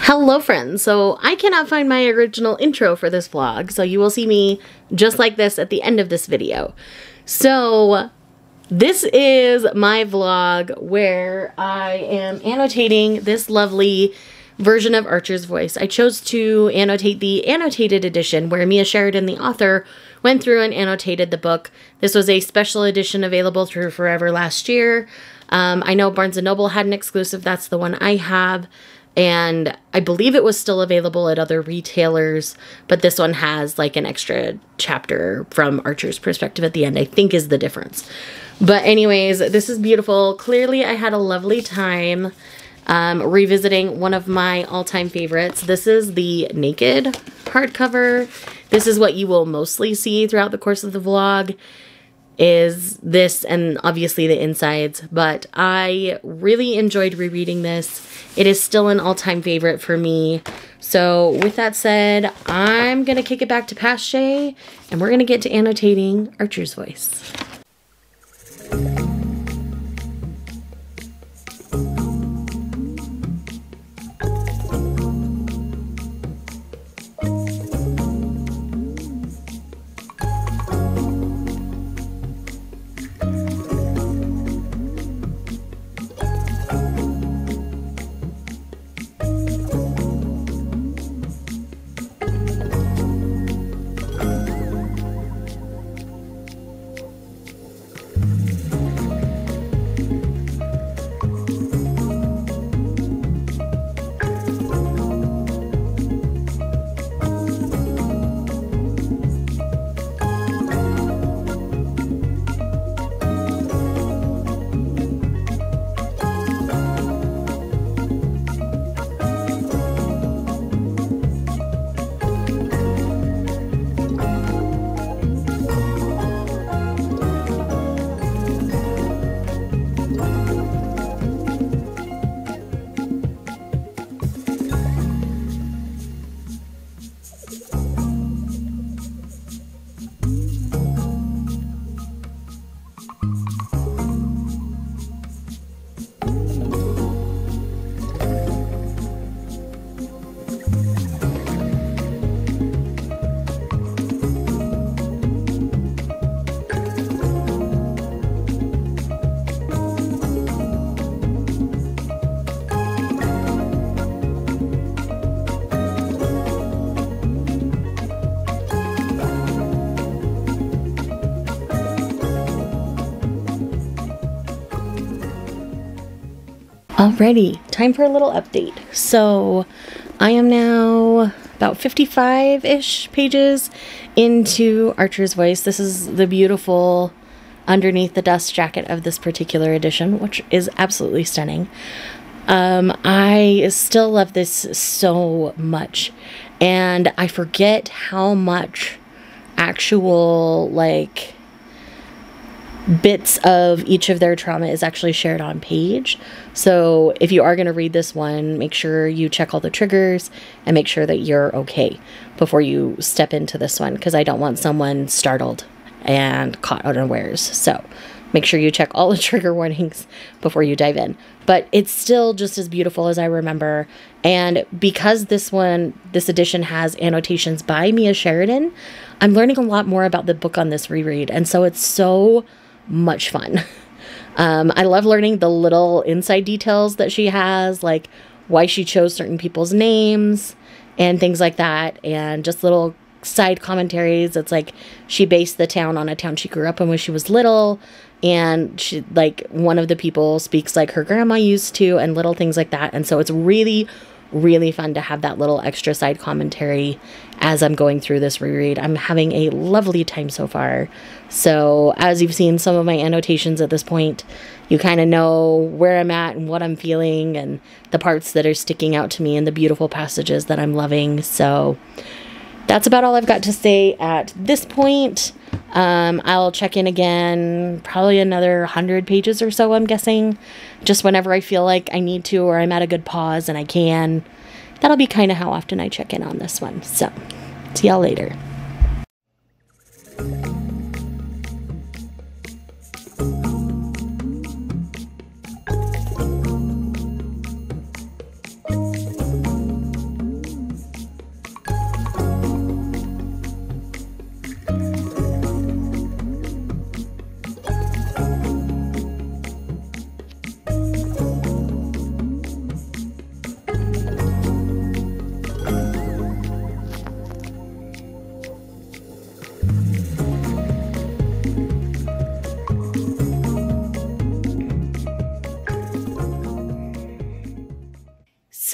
Hello friends, so I cannot find my original intro for this vlog, so you will see me just like this at the end of this video. So this is my vlog where I am annotating this lovely version of Archer's Voice. I chose to annotate the annotated edition where Mia Sheridan, the author, went through and annotated the book. This was a special edition available through Forever last year. I know Barnes & Noble had an exclusive, that's the one I have. And I believe it was still available at other retailers, but this one has like an extra chapter from Archer's perspective at the end, I think is the difference. But anyways, this is beautiful. Clearly I had a lovely time revisiting one of my all-time favorites. This is the Naked hardcover. This is what you will mostly see throughout the course of the vlog, is this and obviously the insides, but I really enjoyed rereading this. It is still an all-time favorite for me. So with that said, I'm gonna kick it back to past Shay and we're gonna get to annotating Archer's Voice. Alrighty, time for a little update. So I am now about 55-ish pages into Archer's Voice. This is the beautiful underneath the dust jacket of this particular edition, which is absolutely stunning. I still love this so much, and I forget how much actual like bits of each of their trauma is actually shared on page. So if you are going to read this one, make sure you check all the triggers and make sure that you're okay before you step into this one, because I don't want someone startled and caught unawares. So make sure you check all the trigger warnings before you dive in. But it's still just as beautiful as I remember. And because this edition has annotations by Mia Sheridan, I'm learning a lot more about the book on this reread. And so it's so much fun. I love learning the little inside details that she has, like why she chose certain people's names and things like that, and just little side commentaries. It's like she based the town on a town she grew up in when she was little, and she, like, one of the people speaks like her grandma used to, and little things like that. And so it's really fun to have that little extra side commentary as I'm going through this reread. I'm having a lovely time so far. So as you've seen some of my annotations at this point, you kind of know where I'm at and what I'm feeling and the parts that are sticking out to me and the beautiful passages that I'm loving. So that's about all I've got to say at this point. I'll check in again, probably another 100 pages or so, I'm guessing, just whenever I feel like I need to, or I'm at a good pause and I can. That'll be kind of how often I check in on this one. So, see y'all later.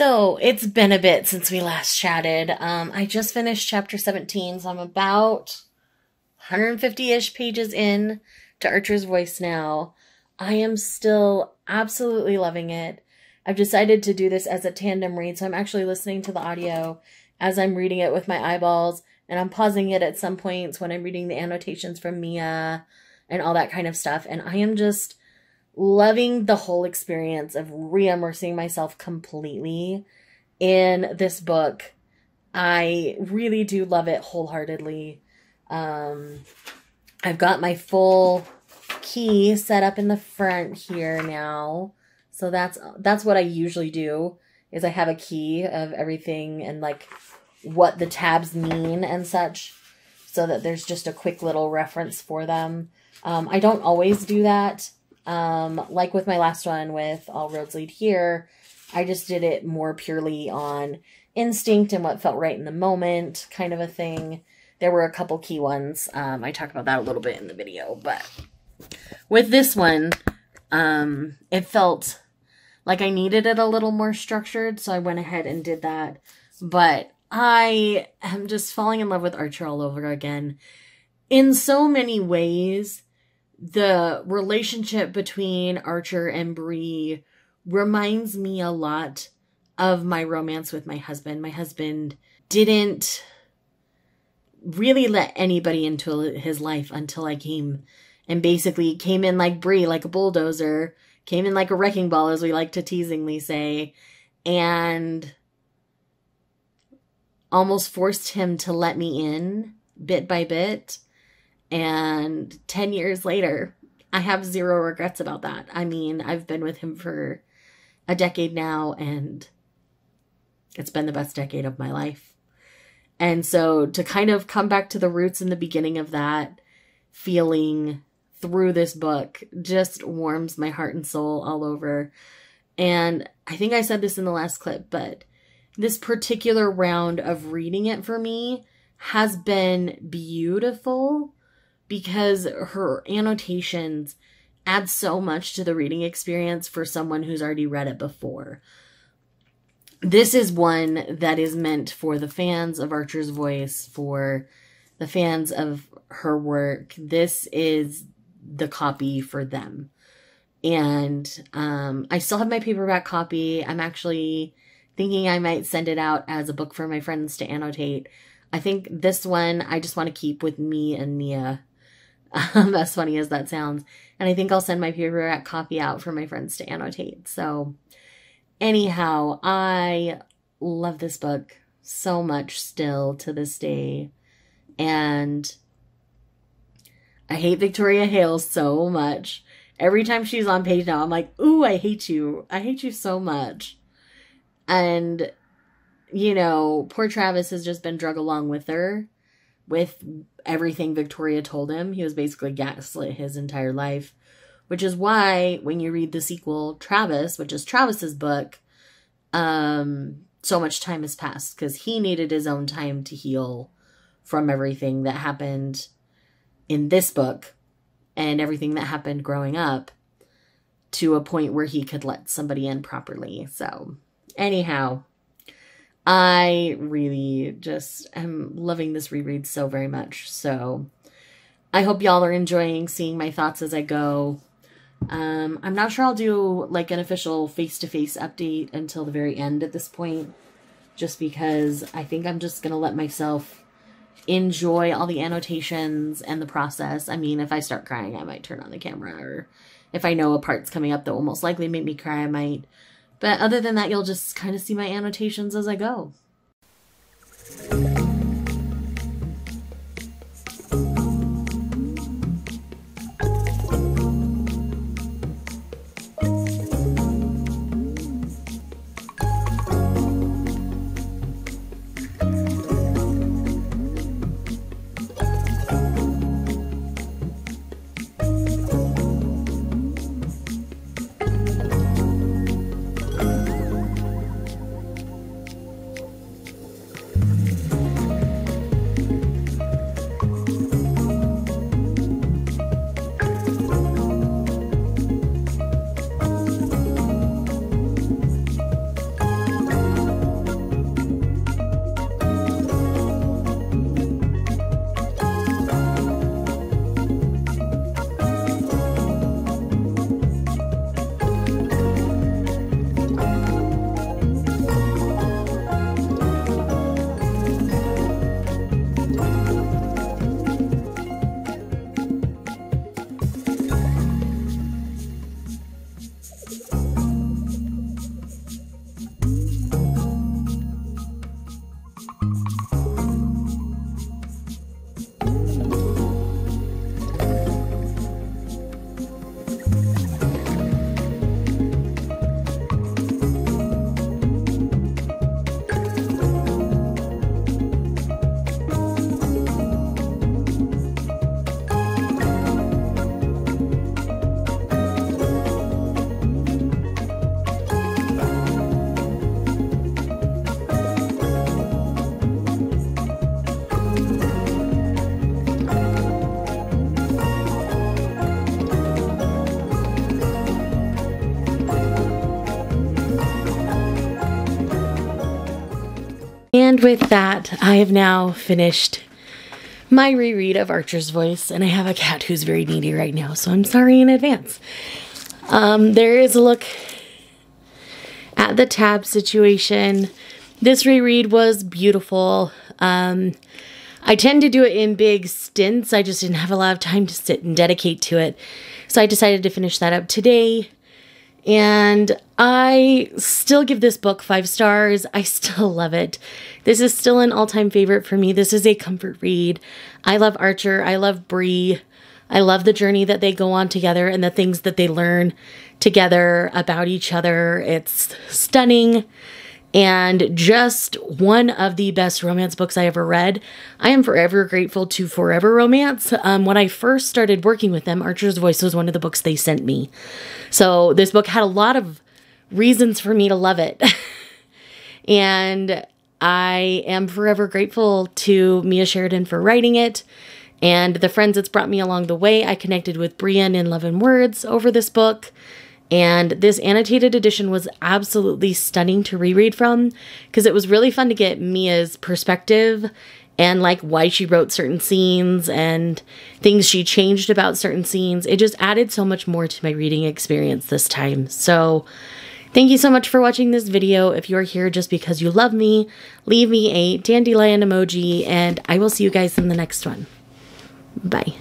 So it's been a bit since we last chatted. I just finished chapter 17, so I'm about 150-ish pages in to Archer's Voice now. I am still absolutely loving it. I've decided to do this as a tandem read, so I'm actually listening to the audio as I'm reading it with my eyeballs, and I'm pausing it at some points when I'm reading the annotations from Mia and all that kind of stuff, and I am just loving the whole experience of re-immersing myself completely in this book. I really do love it wholeheartedly. I've got my full key set up in the front here now. So that's what I usually do, is I have a key of everything and like what the tabs mean and such, so that there's just a quick little reference for them. I don't always do that. Like with my last one with All Roads Lead Here, I just did it more purely on instinct and what felt right in the moment, kind of a thing. There were a couple key ones. I talk about that a little bit in the video, but with this one, it felt like I needed it a little more structured, so I went ahead and did that. But I am just falling in love with Archer all over again. In so many ways, the relationship between Archer and Bree reminds me a lot of my romance with my husband. My husband didn't really let anybody into his life until I came, and basically came in like Bree, like a bulldozer, came in like a wrecking ball, as we like to teasingly say, and almost forced him to let me in bit by bit. And 10 years later, I have zero regrets about that. I mean, I've been with him for a decade now, and it's been the best decade of my life. And so to kind of come back to the roots in the beginning of that feeling through this book just warms my heart and soul all over. And I think I said this in the last clip, but this particular round of reading it for me has been beautiful, because her annotations add so much to the reading experience for someone who's already read it before. This is one that is meant for the fans of Archer's Voice, for the fans of her work. This is the copy for them. And I still have my paperback copy. I'm actually thinking I might send it out as a book for my friends to annotate. I think this one I just want to keep with me and Mia. As funny as that sounds. And I think I'll send my paperback copy out for my friends to annotate. So anyhow, I love this book so much still to this day. And I hate Victoria Hale so much. Every time she's on page now, I'm like, ooh, I hate you. I hate you so much. And, you know, poor Travis has just been drug along with her, with everything Victoria told him. He was basically gaslit his entire life, which is why when you read the sequel, Travis, which is Travis's book, so much time has passed, because he needed his own time to heal from everything that happened in this book and everything that happened growing up, to a point where he could let somebody in properly. So anyhow, I really just am loving this reread so very much. So I hope y'all are enjoying seeing my thoughts as I go. I'm not sure I'll do like an official face-to-face update until the very end at this point, just because I think I'm just going to let myself enjoy all the annotations and the process. I mean, if I start crying, I might turn on the camera, or if I know a part's coming up that will most likely make me cry, I might. But other than that, you'll just kind of see my annotations as I go. And with that, I have now finished my reread of Archer's Voice, and I have a cat who's very needy right now, so I'm sorry in advance. There is a look at the tab situation. This reread was beautiful. I tend to do it in big stints. I just didn't have a lot of time to sit and dedicate to it. So I decided to finish that up today. And I still give this book 5 stars. I still love it. This is still an all-time favorite for me. This is a comfort read. I love Archer. I love Bree. I love the journey that they go on together and the things that they learn together about each other. It's stunning and just one of the best romance books I ever read. I am forever grateful to Forever Romance. When I first started working with them, Archer's Voice was one of the books they sent me. So this book had a lot of reasons for me to love it. And I am forever grateful to Mia Sheridan for writing it and the friends it's brought me along the way. I connected with Brienne in Love and Words over this book. And this annotated edition was absolutely stunning to reread from because it was really fun to get Mia's perspective and like why she wrote certain scenes and things she changed about certain scenes. It just added so much more to my reading experience this time. So thank you so much for watching this video. If you're here just because you love me, leave me a dandelion emoji and I will see you guys in the next one. Bye.